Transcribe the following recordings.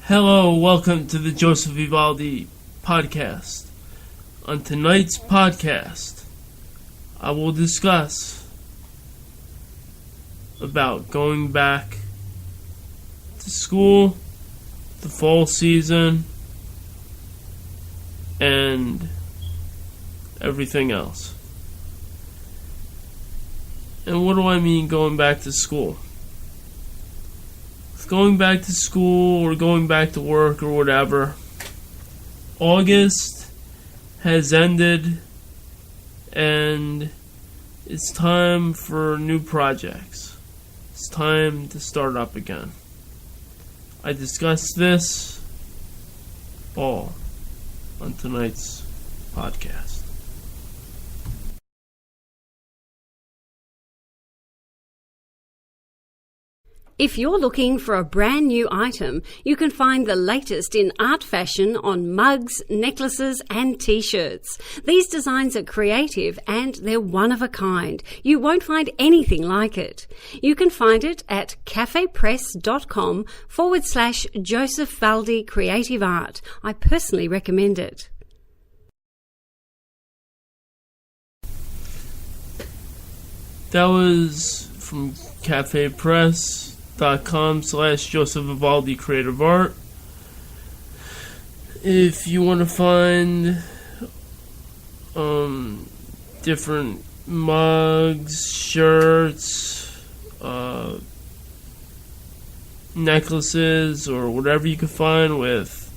Hello, welcome to the Joseph Vivaldi podcast. On tonight's podcast, I will discuss about going back to school, the fall season, and everything else. And what do I mean going back to school? Going back to school or going back to work or whatever, August has ended and it's time for new projects. It's time to start up again. I discussed this all on tonight's podcast. If you're looking for a brand new item, you can find the latest in art fashion on mugs, necklaces and t-shirts. These designs are creative and they're one of a kind. You won't find anything like it. You can find it at cafepress.com/Joseph Valdi Creative Art. I personally recommend it. That was from cafepress.com/Joseph Vivaldi Creative Art. If you want to find different mugs, shirts, necklaces, or whatever you could find with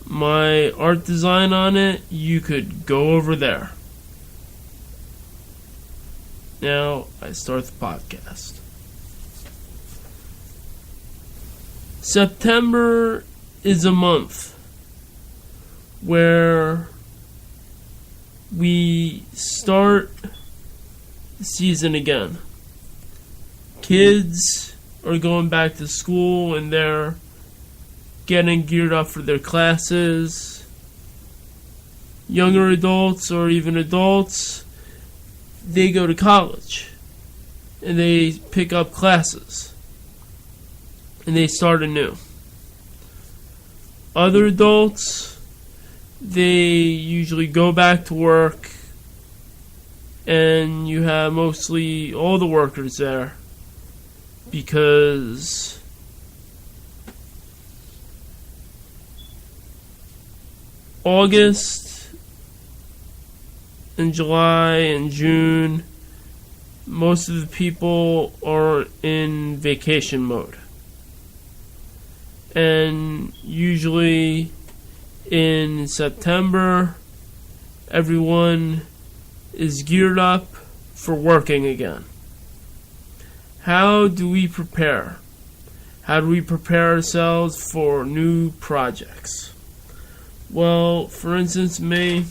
my art design on it, you could go over there. Now I start the podcast. September is a month where we start the season again. Kids are going back to school and they're getting geared up for their classes. Younger adults or even adults, they go to college and they pick up classes. And they start anew. Other adults, they usually go back to work, and you have mostly all the workers there because August and July and June, most of the people are in vacation mode. And usually in September, everyone is geared up for working again. How do we prepare? How do we prepare ourselves for new projects? Well, for instance, me,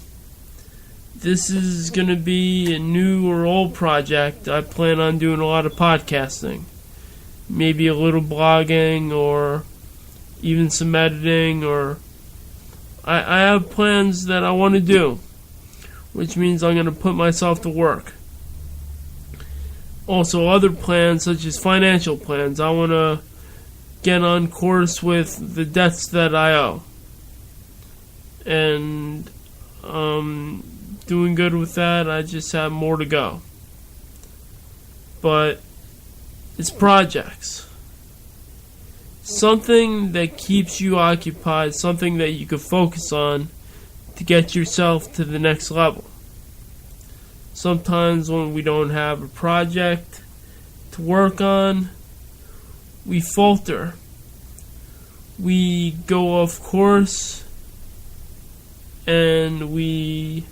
this is going to be a new or old project. I plan on doing a lot of podcasting, maybe a little blogging or even some editing, or I have plans that I want to do, which means I'm going to put myself to work. Also, other plans such as financial plans. I want to get on course with the debts that I owe, and doing good with that. I just have more to go, but it's projects. Something that keeps you occupied, something that you can focus on to get yourself to the next level. Sometimes when we don't have a project to work on, we falter. We go off course and we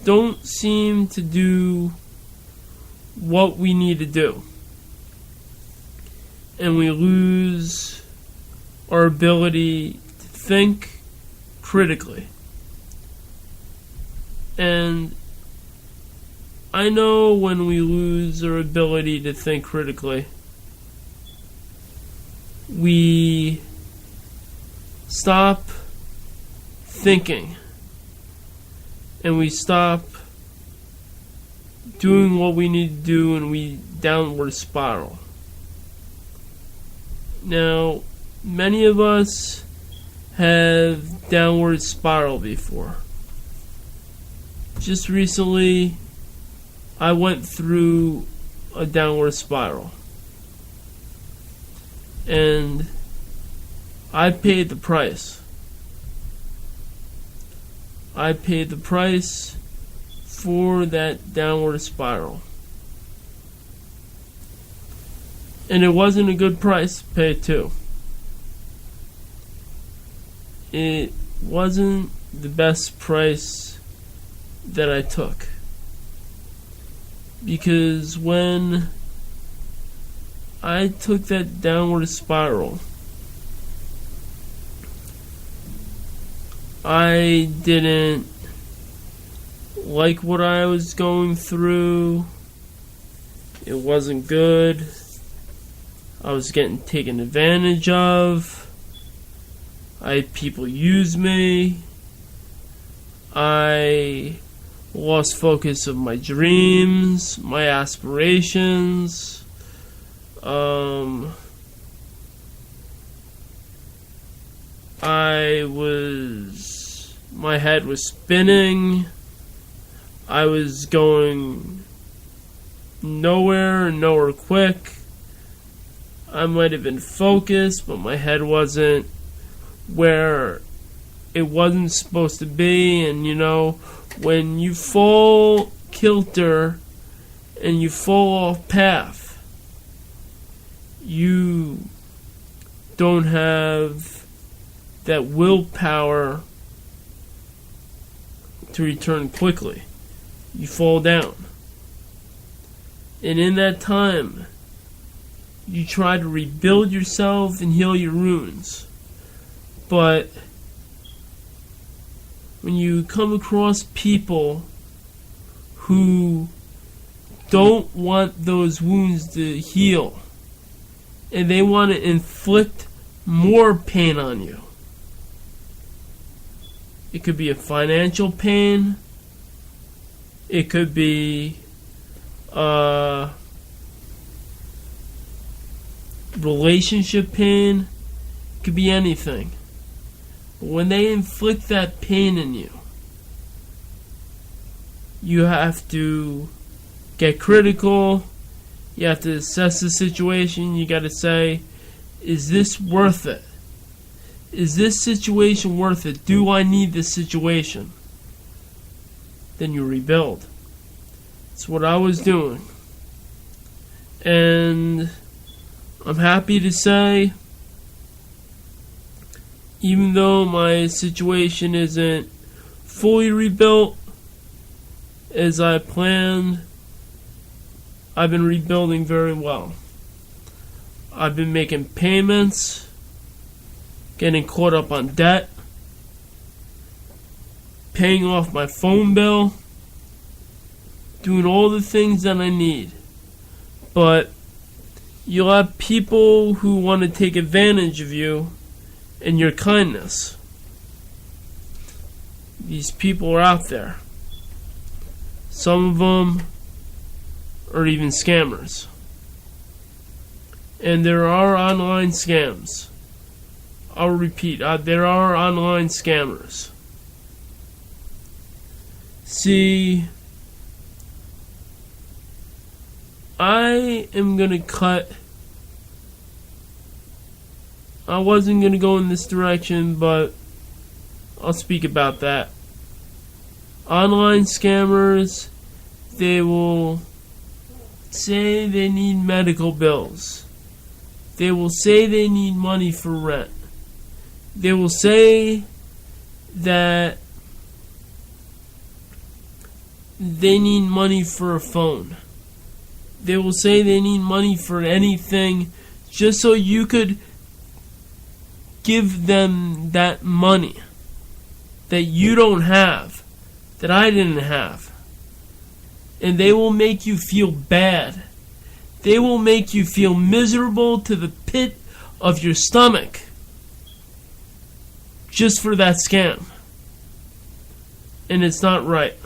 don't seem to do what we need to do. And we lose our ability to think critically. And I know when we lose our ability to think critically, we stop thinking and we stop doing what we need to do and we downward spiral. Now, many of us have downward spiral before. Just recently, I went through a downward spiral. And I paid the price. I paid the price for that downward spiral. And it wasn't a good price to pay too. It wasn't the best price that I took. Because when I took that downward spiral, I didn't like what I was going through. It wasn't good. I was getting taken advantage of. I had people use me. I lost focus of my dreams, my aspirations. My head was spinning. I was going nowhere quick. I might have been focused, but my head wasn't where it wasn't supposed to be. And when you fall kilter and you fall off path, you don't have that willpower to return quickly. You fall down. And in that time, you try to rebuild yourself and heal your wounds. But when you come across people who don't want those wounds to heal, and they want to inflict more pain on you, it could be a financial pain, it could be relationship pain, it could be anything. But when they inflict that pain in you, you have to get critical. You have to assess the situation. You got to say, is this worth it? Is this situation worth it? Do I need this situation? Then you rebuild. That's what I was doing. And I'm happy to say, even though my situation isn't fully rebuilt as I planned, I've been rebuilding very well. I've been making payments, getting caught up on debt, paying off my phone bill, doing all the things that I need. But you'll have people who want to take advantage of you and your kindness. These people are out there. Some of them are even scammers. And there are online scams. I'll repeat, there are online scammers. See, I wasn't going to go in this direction, but I'll speak about that. Online scammers, they will say they need medical bills. They will say they need money for rent. They will say that they need money for a phone. They will say they need money for anything just so you could give them that money that you don't have, that I didn't have. And they will make you feel bad. They will make you feel miserable to the pit of your stomach just for that scam. And it's not right.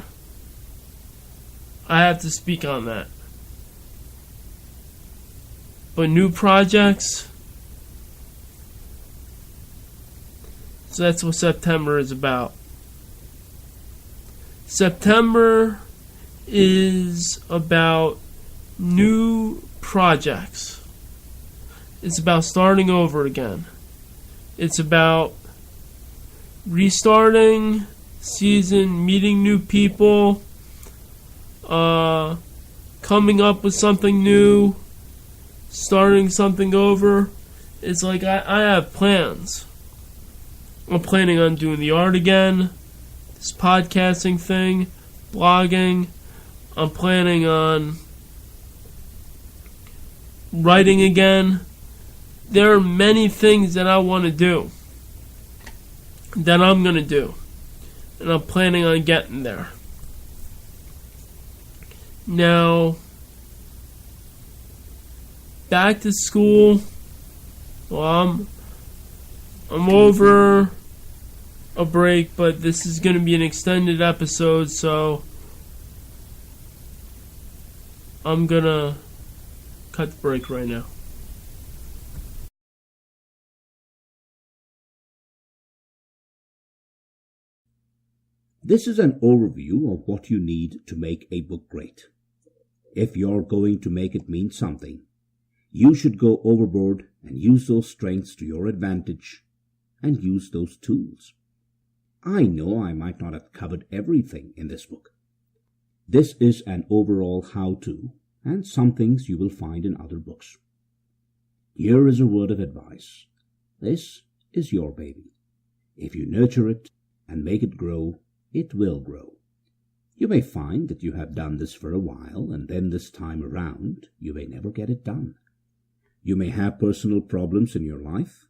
I have to speak on that. But new projects, So that's what September is about. September is about new projects. It's about starting over again. It's about restarting season, meeting new people, coming up with something new, starting something over. It's like I have plans. I'm planning on doing the art again, this podcasting thing, blogging. I'm planning on writing again. There are many things that I want to do, that I'm going to do, and I'm planning on getting there. Now, back to school. Well, I'm over a break, but this is going to be an extended episode, so I'm going to cut the break right now. This is an overview of what you need to make a book great. If you're going to make it mean something, you should go overboard and use those strengths to your advantage and use those tools. I know I might not have covered everything in this book. This is an overall how-to, and some things you will find in other books. Here is a word of advice. This is your baby. If you nurture it and make it grow, it will grow. You may find that you have done this for a while, and then this time around, you may never get it done. You may have personal problems in your life,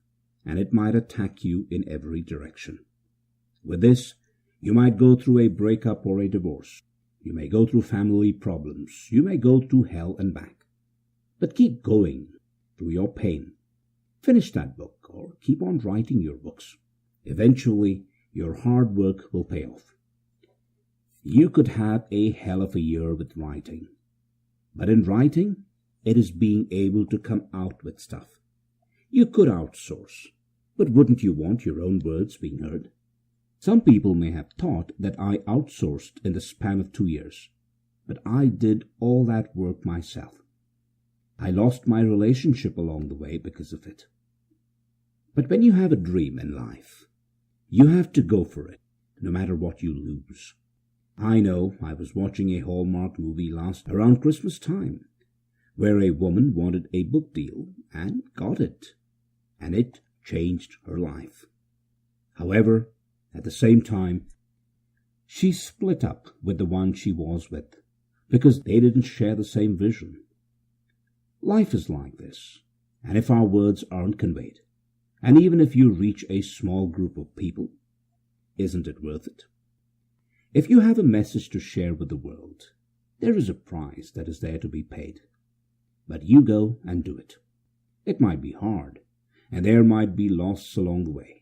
and it might attack you in every direction. With this, you might go through a breakup or a divorce. You may go through family problems. You may go through hell and back. But keep going through your pain. Finish that book, or keep on writing your books. Eventually, your hard work will pay off. You could have a hell of a year with writing. But in writing, it is being able to come out with stuff. You could outsource, but wouldn't you want your own words being heard? Some people may have thought that I outsourced in the span of 2 years, but I did all that work myself. I lost my relationship along the way because of it. But when you have a dream in life, you have to go for it, no matter what you lose. I know I was watching a Hallmark movie around Christmas time, where a woman wanted a book deal and got it, and it changed her life. However, at the same time, she split up with the one she was with, because they didn't share the same vision. Life is like this, and if our words aren't conveyed, and even if you reach a small group of people, isn't it worth it? If you have a message to share with the world, there is a price that is there to be paid. But you go and do it. It might be hard, and there might be loss along the way.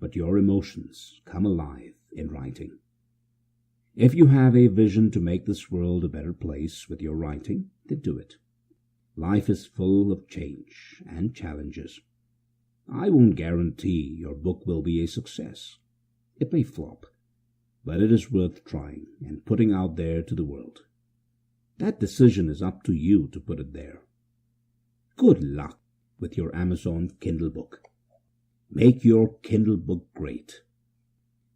But your emotions come alive in writing. If you have a vision to make this world a better place with your writing, then do it. Life is full of change and challenges. I won't guarantee your book will be a success. It may flop, but it is worth trying and putting out there to the world. That decision is up to you to put it there. Good luck with your Amazon Kindle book. Make your Kindle book great,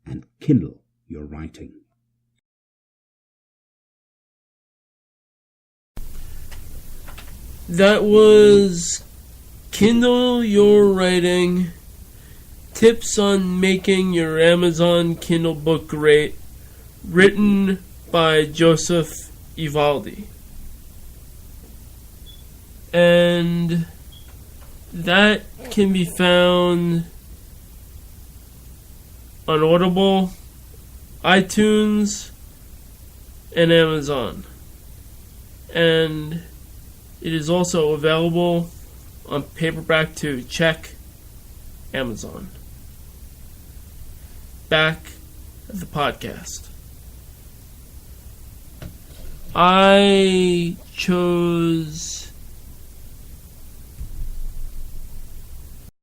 and kindle your writing. That was Kindle Your Writing, Tips on Making Your Amazon Kindle Book Great, written by Joseph Evaldi. And that can be found on Audible, iTunes, and Amazon. And it is also available on paperback too. Check Amazon. Back at the podcast. I chose